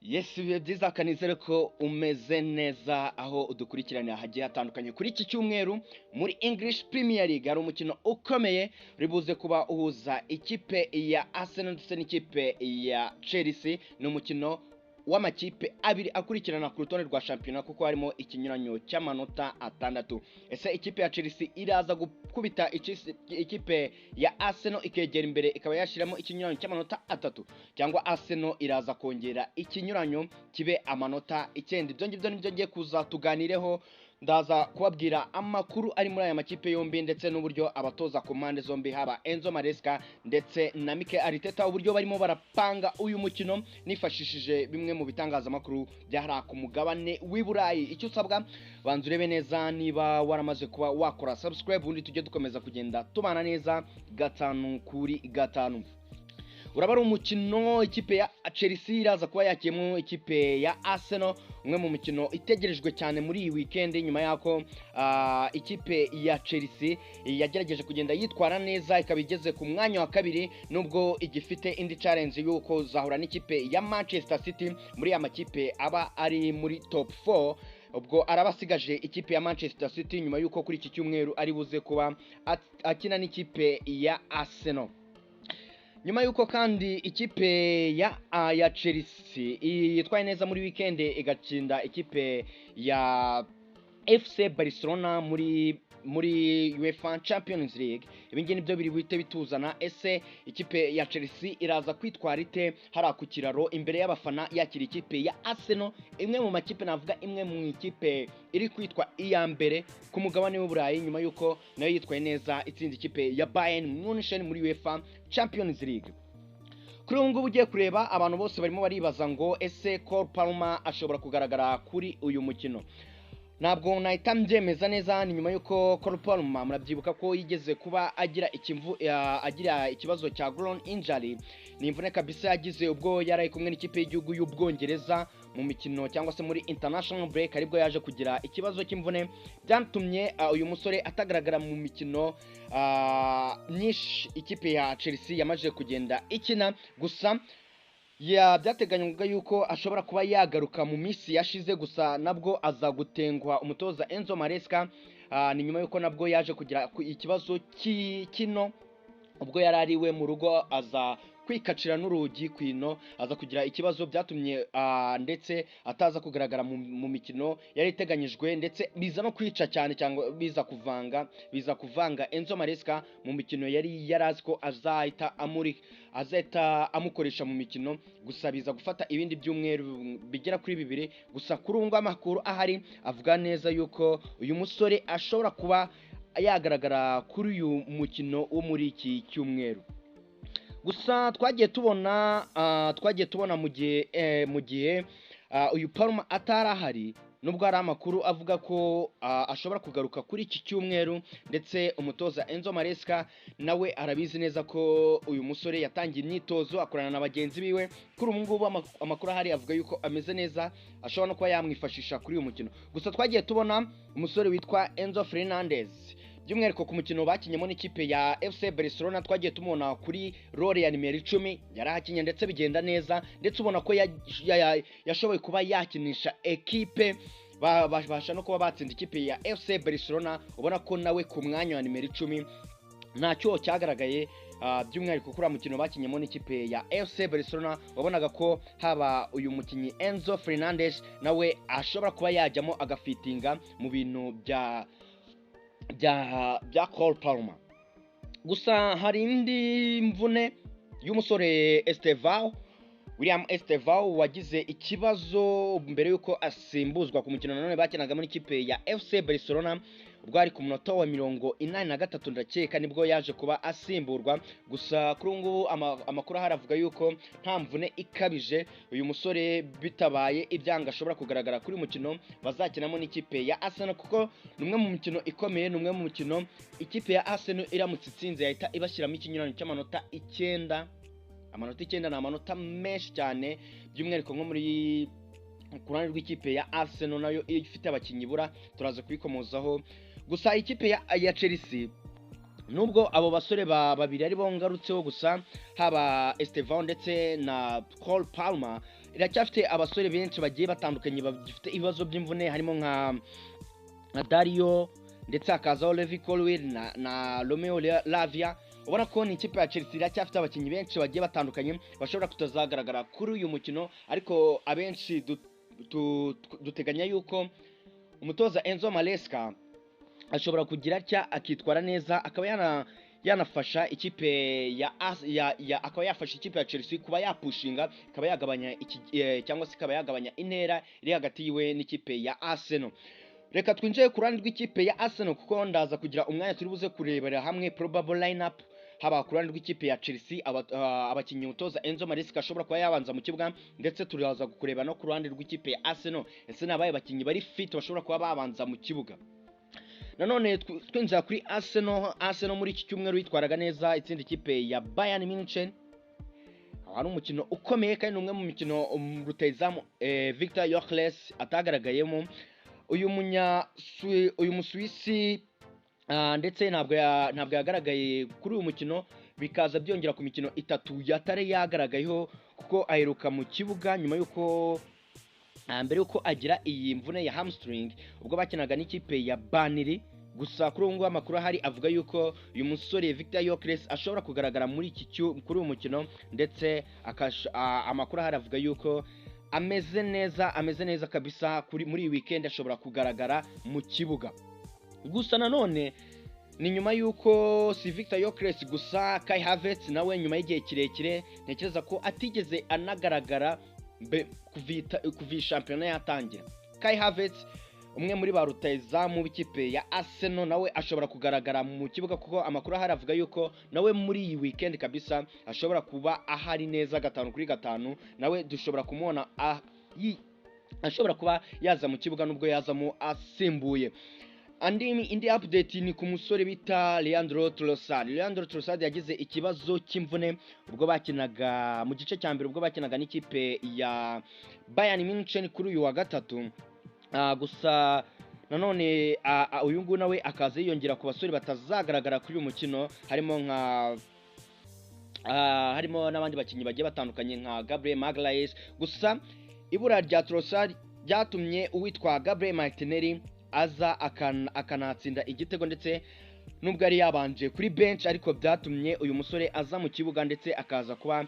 Yes, bibe byiza kanizere ko umeze neza aho udukurikiranira hagiye hatandukanye kuri iki cyumweru muri English Premier League hari umukino ukomeye ribuze kuba uhuza ikipe ya Arsenal ndetse n'ikipe ya Chelsea. Ni umukino w'amakipe abiri akurikirana ku rutonde rwa shampiyona kuko harimo ikinyuranyo cy'amanota atandatu. Ese ikipe ya Chelsea iraza gukubita ikipe ya Arsenal ikegera imbere ikaba yashiramo ikinyuranyo cy'amanota atatu, cyangwa Arsenal iraza kongera ikinyuranyo kibe amanota 9? Ibyo ngibyo nibyo ngiye kuza tuganireho. Ndaza kubabwira amakuru ari muri aya makipe yombi ndetse n'uburyo abatoza ku mpande zombi haba Enzo Maresca ndetse na Mikel Arteta uburyo barimo barapanga uyu mukino nifashishije bimwe mu bitangazamakuru byahara ku mugabane w'i Burayi. Icyo usabwa banza urebe neza niba waramaze kuba wakora subscribe, ubundi tujye dukomeza kugenda tubana neza gatanu kuri gatanu. Urabara umukino ikipe ya Chelsea iraza kuba yakiyemo ikipe ya Arsenal, umwe mu mikino itegerejwe cyane muri iyi weekend nyuma yako ikipe ya Chelsea yagerageje kugenda yitwara neza ikaba igeze ku mwanya wa kabiri, nubwo igifite indi challenge yuko zahura n'ikipe ya Manchester City muri amakipe aba ari muri top 4. Ubwo arabasigaje ikipe ya Manchester City nyuma yuko kuri iki cyumweru ari buze kuba akina n'ikipe ya Arsenal. Nyuma yuko kandi ikipe ya Chelsea yitwaye neza muri weekend igatsinda ikipe ya FC Barcelona muri UEFA Champions League, ibingi nibyo biri bite bituzana. Ese ikipe ya Chelsea iraza kwitwara ite hara ku kiraro imbere y'abafana yakira ikipe ya Arsenal, imwe mu makipe navuga imwe mu ikipe iri kwitwa iya mbere ku mugabane w'u Burayi nyuma yuko nayo yitwaye neza itsinda ikipe ya Bayern Munich muri UEFA Champions League. Kuri ubu ngubu ugiye kureba abantu bose barimo baribaza ngo ese Cole Palmer ashobora kugaragara kuri uyu mukino. Ntabwo nahita mbyemeza neza, ni nyuma yuko Cole Palmer murabyibuka ko yigeze kuba agira ikibazo cya groin injury, ni imvune kabisa yagize ubwo yari kumwe n'ikipe y'igihugu y'Ubwongereza mu mikino cyangwa se muri international break, aribwo yaje kugira ikibazo cy'imvune byatumye uyu musore atagaragara mu mikino myinshi ikipe ya Chelsea yamaze kugenda ikina. Gusa byateganywaga yuko ashobora kuba yagaruka mu minsi yashize, gusa nabwo aza gutengwa umutoza Enzo Maresca. Ni nyuma yuko nabwo yaje kugira ikibazo kino ubwo yari ariwe mu rugo aza kwikacira n'urugi kwino, aza kugira ikibazo byatumye ndetse ataza kugaragara mu mikino yari iteganyijwe, ndetse biza no kwica cyane cyangwa biza kuvanga Enzo Maresca mu mikino yari yarazi ko azahita amukoresha mu mikino. Gusa biza gufata ibindi byumweru bigera kuri 2, gusa kuri ubu amakuru ahari avuga neza yuko uyu musore ashobora kuba yagaragara kuri uyu mukino wo muri iki cyumweru. Gusa twagiye tubona mu gihe uyu Palmer atarahari, nubwo hari amakuru avuga ko ashobora kugaruka kuri iki cyumweru, ndetse umutoza Enzo Maresca nawe arabizi neza ko uyu musore yatangiye imyitozo akorana na bagenzi biwe. Kuri ubu ngubu amakuru ahari avuga yuko ameze neza, ashobora no kuba yamwifashisha kuri uyu mukino. Gusa twagiye tubona umusore witwa Enzo Fernandez by'umwihariko ku mukino bakinyemo n'ikipe ya FC Barcelona, twagiye tumubona kuri role ya nimero 10 yarahakinye ndetse bigenda neza, ndetse ubona ko yashoboye kuba yakinisha ekipe babasha no kuba batsinda ikipe ya FC Barcelona. Ubona ko nawe ku mwanya wa nimero 10 ntacyo cyagaragaye, by'umwihariko kuri mukino bakinyemo n'ikipe ya FC Barcelona wabonaga ko haba uyu mukinyi Enzo Fernandez nawe ashobora kuba yajyamo agafitinga mu bintu bya Cole Palmer. Gusa hari indi mvune y'umusore William Estevao wagize ikibazo mbere yuko asimbuzwa ku mukino nanone bakinaga muri ikipe ya FC Barcelona, ubwo ari ku munota wa 83 ndakeka nibwo yaje kuba asimburwa. Gusa kuri ngubu amakuru haravuga yuko nta mvune ikabije uyu musore bitabaye ibyanga ashobora kugaragara kuri mukino bazakinamo n'ikipe ya Arsenal, kuko numwe mu mikino ikomeye, numwe mu mikino ikipe ya Arsenal iramutse itsinze yahita ibashyiramo ikinyuranyo cy'amanota 9. Amanota 9 ni amanota menshi cyane, by'umwihariko nko muri ku ruhande rw'ikipe ya Arsenal nayo ifite abakinnyi bura, turaza kubikomozaho. Gusa ikipe ya Chelsea nubwo abo basore babiri ari bo ngarutseho, gusa haba Estevao ndetse na Cole Palmer iracyafite abasore benshi bagiye batandukanye bafite ibibazo by'imvune, harimo nka Dario ndetse hakazaho Levi Colwill na Romeo Lavia. Ubona ko ni ikipe ya Chelsea iracyafite abakinnyi benshi bagiye batandukanye bashobora kutazagaragara kuri uyu mukino, ariko abenshi duteganya yuko umutoza Enzo Maresca ashobora kugira atya akitwara neza, akaba yanafasha ikipe akaba yafasha ikipe ya Chelsea kuba yapushinga, ikaba yagabanya cyangwa se ikaba yagabanya intera iri hagati yiwe n'ikipe ya Arsenal. Reka twinjiye ku ruhande rw'ikipe ya Arsenal kuko ndaza kugira umwanya turi buze kurebera hamwe probable lineup haba ku ruhande rw'ikipe ya Chelsea, abakinnyi umutoza Enzo Maresca ashobora kuba yabanza mu kibuga, ndetse turaza kureba no ku ruhande rw'ikipe ya Arsenal ese nabaye abakinnyi bari fit bashobora kuba babanza mu kibuga. Nanone twinjira kuri Arsenal muri iki cyumweru yitwaraga neza itsinda ikipe ya Bayern Munich. Ari umukino ukomeye kandi umwe mu mikino rutayizamu Victor Gyökeres atagaragayemo. Uyu Musuwisi ndetse ntabwo yagaragaye kuri uyu mukino, bikaza byongera ku mikino 3 yatare yagaragayeho kuko aheruka mu kibuga nyuma yuko mbere yuko agira iyi mvune ya hamstring ubwo bakinaga n'ikipe ya Burnley. Gusa kuri ubu ngubu amakuru ahari avuga yuko uyu musore Victor Gyökeres ashobora kugaragara kuri uyu mukino, ndetse amakuru ahari avuga yuko ameze neza kabisa muri iyi weekend ashobora kugaragara mu kibuga. Gusa nanone ni nyuma yuko si Victor Gyökeres gusa, Kai Havertz nawe nyuma y'igihe kirekire ntekereza ko atigeze anagaragara kuva shampiyona yatangira. Kai Havertz umwe muri ba rutayizamu b'ikipe ya Arsenal nawe ashobora kugaragara mu kibuga kuko amakuru ahari avuga yuko nawe muri iyi weekend kabisa ashobora kuba ahari neza 5-5, nawe dushobora kumubona ashobora kuba yaza mu kibuga nubwo yazamo asimbuye. Indi update ni ku musore bita Leandro Trossard yagize ikibazo cy'imvune ubwo bakinaga mu gice cya mbere, ubwo bakinaga n'ikipe ya Bayern Munich kuri uyu wa gatatu. Gusa nanone uyu nguyu nawe akaza yiyongera ku basore batazagaragara kuri uyu mukino, harimo n'abandi bakinnyi bagiye batandukanye nka Gabriel Magalhaes. Gusa ibura rya Trossard ryatumye uwitwa Gabriel Martinelli aza akanatsinda igitego, ndetse nubwo ari yabanje kuri bench ariko byatumye uyu musore aza mu kibuga ndetse akaza kuba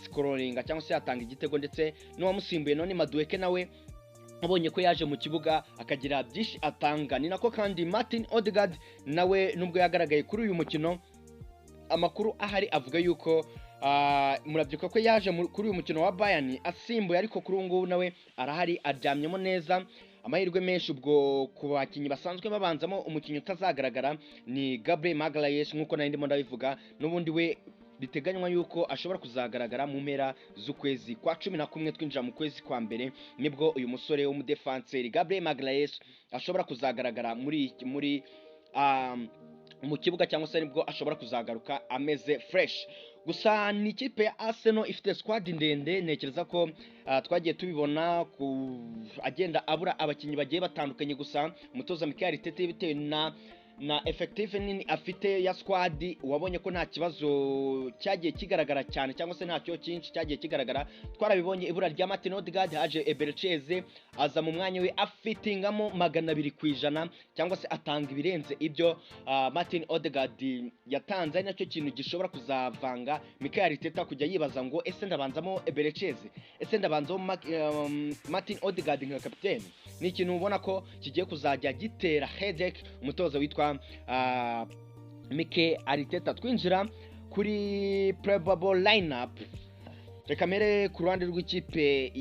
scoringa cyangwa se yatanga igitego, ndetse n'uwamusimbuye none Madueke nawe abonye ko yaje mu kibuga akagira byinshi atanga. Ni nako kandi Martin Odegaard nawe nubwo yagaragaye kuri uyu mukino, amakuru ahari avuga yuko murabyuka ko yaje kuri uyu mukino wa Bayern asimbuye, ariko kuri ubu ngubu nawe arahari aryamyemo neza. Amahirwe menshi ubwo ku bakinnyi basanzwe babanzamo umukinnyi utazagaragara ni Gabriel Magalhaes nk'uko nari ndimo ndabivuga, n'ubundi we biteganywa yuko ashobora kuzagaragara mu mpera z'ukwezi kwa 11 twinjira mu kwezi kwa mbere, nibwo uyu musore w'umudefanseri Gabriel Magalhaes ashobora kuzagaragara mu kibuga, cyangwa se nibwo ashobora kuzagaruka ameze fresh. Gusa ni ikipe ya Arsenal ifite squad ndende, ntekereza ko twagiye tubibona agenda abura abakinnyi bagiye batandukanye. Gusa umutoza Mikel Arteta bitewe na effective nini afite ya squad, wabonye ko nta kibazo cyagiye kigaragara cyane, cyangwa se ntacyo cyinshi cyagiye kigaragara. Twarabibonye ibura rya Martin Odegaard, haje Eberechieze aza mu mwanya we afitingamo 200%, cyangwa se atanga ibirenze ibyo Martin Odegaard yatanze. Ari nacyo kintu gishobora kuzavanga Mikel Arteta kujya yibaza ngo ese ndabanzamo Eberechieze, ese ndabanzamo Martin Odegaard nka kapiteni. Ni ikintu ubona ko kigiye kuzajya gitera headache umutoza witwa Mikel Arteta. Twinjira kuri probable lineup, reka mere ku ruhande rw'ikipe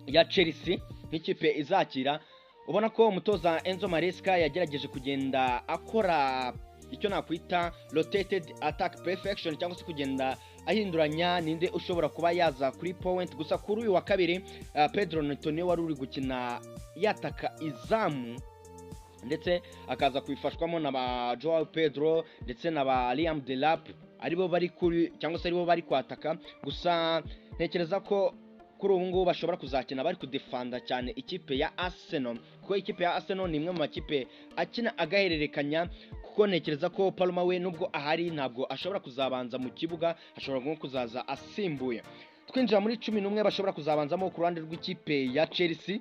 ya Chelsea nk'ikipe izakira. Ubona ko umutoza Enzo Maresca yagerageje kugenda akora icyo nakwita rotated attack perfection, cyangwa se kugenda ahinduranya ninde ushobora kuba yaza kuri point. Gusa kuri uyu wa kabiri Pedro Neto wari uri gukina yataka izamu, ndetse akaza kwifashwamo na ba Joao Pedro ndetse na ba Liam Delap, aribo bari kuri cyangwa se aribo bari kwataka. Gusa ntekereza ko kuri ubu ngubu bashobora kuzakina bari kudefanda cyane ikipe ya Arsenal, kuko ikipe ya Arsenal ni imwe mu makipe akina agahererekanya, kuko ntekereza ko Palma we nubwo ahari ntabwo ashobora kuzabanza mu kibuga, ashobora nko kuzaza asimbuye. twinjira muri 11 bashobora kuzabanzamo ku ruhande rw'ikipe ya Chelsea.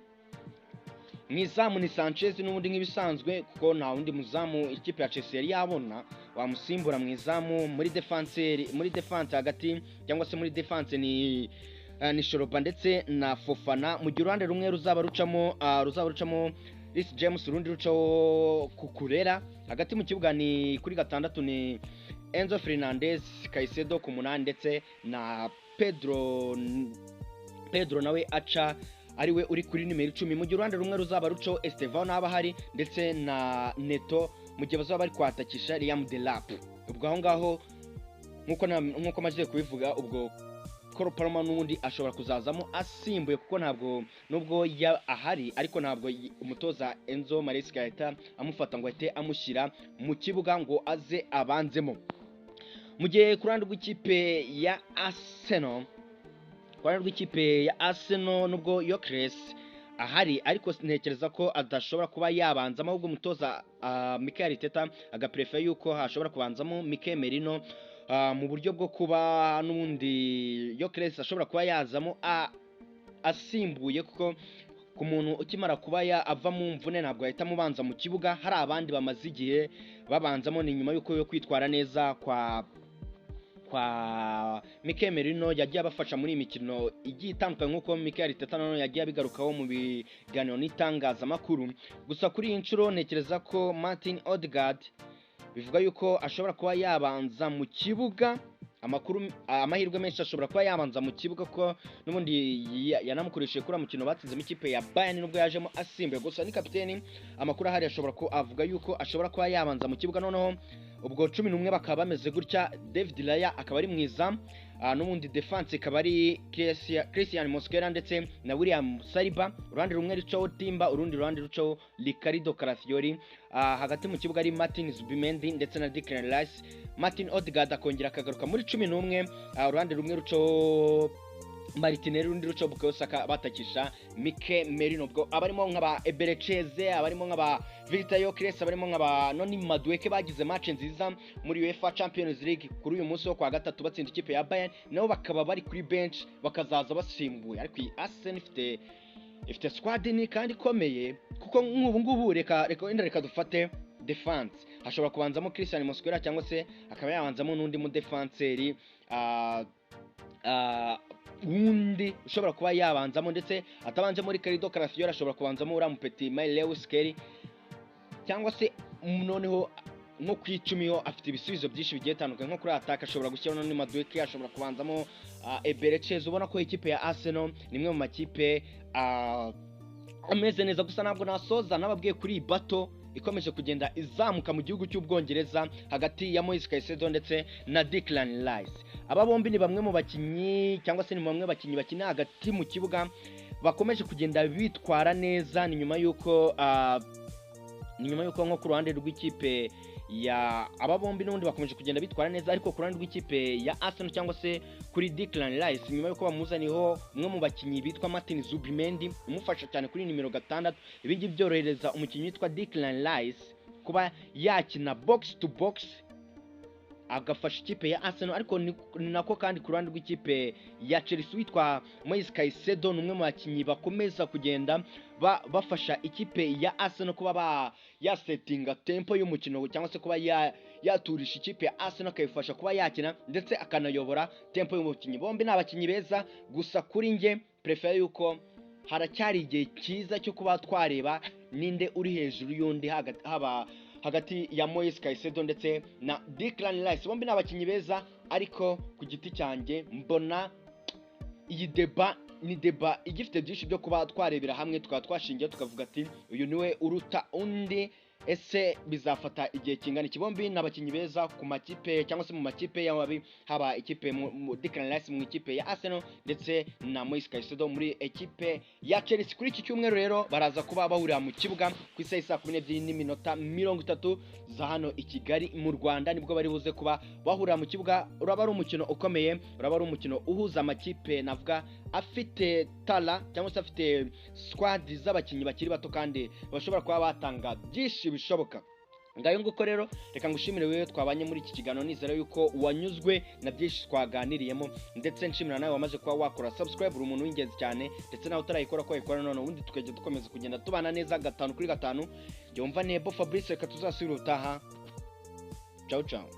Mwizamu ni Sanchez n'ubundi nk'ibisanzwe kuko nta wundi muzamu ikipe ya Chelsea yari yabona wamusimbura mwizamu. Muri defense hagati cyangwa se muri defense ni Shoroba ndetse na Fofana. Mu gihe uruhande rumwe ruzaba rucamo Reece James, urundi rucaho Kukurera. Hagati mu kibuga ni kuri gatandatu ni Enzo Fernandez, Caicedo ku munani ndetse na Pedro nawe aca ariwe uri kuri nimero 10. Mu gihe uruhande rumwe ruzaba rucaho Estevao n'aba hari ndetse na Neto, mu gihe bazaba bari kwatakisha Liam Delap. Ubwo aho ngaho nkuko maze kubivuga, ubwo Cole Palmer n'ubundi ashobora kuzazamo asimbuye kuko ntabwo nubwo ahari ariko ntabwo umutoza Enzo Maresca yahita amufata ngo ahite amushyira mu kibuga ngo aze abanzemo. Mu gihe ku ruhande rw'ikipe ya Arsenal nubwo Gyökeres ahari ariko ntekereza ko adashobora kuba yabanzamo, ahubwo umutoza Mikel Arteta agaprefer yuko hashobora kubanzamo Mikel Merino mu buryo bwo kuba n'ubundi Gyökeres ashobora kuba yazamo asimbuye, kuko ku muntu ukimara kuba ava mu mvune ntabwo ahita mubanza mu kibuga. Hari abandi bamaze igihe babanzamo, ni nyuma yuko yo kwitwara neza kwa Mikel Merino yagiye abafasha muri imikino igiye itandukanye nk'uko Mikel Arteta none yagiye abigarukaho mu biganiro n'itangazamakuru. Gusa kuri iyi nshuro ntekereza ko Martin Odegaard bivuga yuko ashobora kuba yabanza mu kibuga. Amahirwe menshi ashobora kuba yabanza mu kibuga ko n'ubundi yanamukoresheje kuri mukino batsinzemo ikipe ya Bayern nubwo yajemo asimbuye. Gusa ni kapiteni, amakuru ahari ashobora ko avuga yuko ashobora kuba yabanza mu kibuga. Noneho ubwo 11 bakaba bameze gutya, David Raya akaba ari mwiza, n'ubundi defense ikaba ari Christian Mosquera ndetse na William Saliba. Uruhande rumwe rucaho Timba, urundi ruhande rucaho Ricardo Calafiori. Hagati mu kibuga ari Martin Zubimendi ndetse na Declan Rice. Martin Odegaard akongera akagaruka muri 11. Uruhande rumwe rucaho Martinelli, urundi rucaho Bukayo Saka batakisha Mikel Merino. Ubwo abarimo nk'aba Eberecheze, abarimo nk'aba Victor Gyökeres, abarimo nk'aba Noni Madueke bagize match nziza muri UEFA Champions League kuri uyu munsi wo kwa gatatu batsinda ikipe ya Bayern, nabo bakaba bari kuri bench bakazaza basimbuye. Ariko iyi Arsenal ifite squad ni kandi ikomeye, kuko nk'ubu ngubu reka dufate defense. Hashobora kubanzamo Christian Mosquera cyangwa se akaba yabanzamo n'undi mu defenseri wundi ushobora kuba yabanzamo, ndetse atabanje muri Ricardo Calafiori ashobora kubanzamo uriya Petit Lewis Kelly, cyangwa se noneho nko ku 10 ho afite ibisubizo byinshi bigiye bitandukanye. Nko kuri attack ashobora gushyiraho Noni Madueke, ashobora kubanzamo Eberecheze. Ubona ko ikipe ya Arsenal ni imwe mu makipe ameze neza. Gusa ntabwo nasoza nababwiye kuri bato ikomeje kugenda izamuka mu gihugu cy'Ubwongereza hagati ya Moise Caicedo ndetse na Declan Rice. Aba bombi ni bamwe mu bakinyi cyangwa se ni bamwe bakinyi bakina hagati mu kibuga bakomeje kugenda bitwara neza. Ni nyuma yuko nko ku ruhande rw'ikipe ya aba bombi n'ubundi bakomeje kugenda bitwara neza, ariko ku ruhande rw'ikipe ya Arsenal cyangwa se kuri Declan Rice nyuma yuko bamuzaniho umwe mu bakinyi bitwa Martin Zubimendi umufasha cyane kuri nimero 6. Ibingi byorohereza umukinyi witwa Declan Rice kuba yakina box to box agafasha ikipe ya Arsenal. Ariko nako kandi ku ruhande rw'ikipe ya Chelsea witwa Moise Caicedo n'umwe mu bakinyi bakomeza kugenda bafasha ikipe ya Arsenal kuba yasetinga tempo y'umukino cyangwa se kuba yaturisha ikipe ya Arsenal akayifasha kuba yakina ndetse akanayobora tempo y'umukinyi. Bombi ni abakinyi beza, gusa kuri nge prefer yuko haracyari igihe cyiza cyo kuba twareba ninde uri hejuru y'undi hagati ya Moise Caicedo ndetse na Declan Rice. Bombi ni abakinyi beza, ariko ku giti cyanjye mbona iyi deba igifite byinshi byo kuba twarebera hamwe tukaba twashingiye tukavuga ati uyu niwe uruta undi. Ese bizafata igihe kingana iki? Bombi n'abakinyi beza ku makipe cyangwa se mu makipe y'ababi, haba ikipe mu Declan Rice mu ikipe ya Arsenal ndetse na Moise Caicedo muri ekipe ya Chelsea. Kuri iki cyumweru rero baraza kuba bahurira mu kibuga ku isaha saa 12:30 za hano i Kigali mu Rwanda, nibwo bari buze kuba bahurira mu kibuga. Uraba ari umukino ukomeye, uraba ari umukino uhuza amakipe navuga afite tala cyangwa se afite squad z'abakinyi bakiri bato kandi bashobora kuba batanga byinshi bishoboka. ngayo nguko rero reka ngushimire wewe twabanye muri iki kiganiro nizera yuko wanyuzwe na byinshi twaganiriyemo ndetse nshimira nawe wamaze kuba wakora subscribe uri umuntu w'ingenzi cyane ndetse nawe utarayikora ko yikora none ubundi tukajya dukomeza kugenda tubana neza 5 kuri 5 yumva nebo Fabrice reka tuzasubira utaha ciao ciao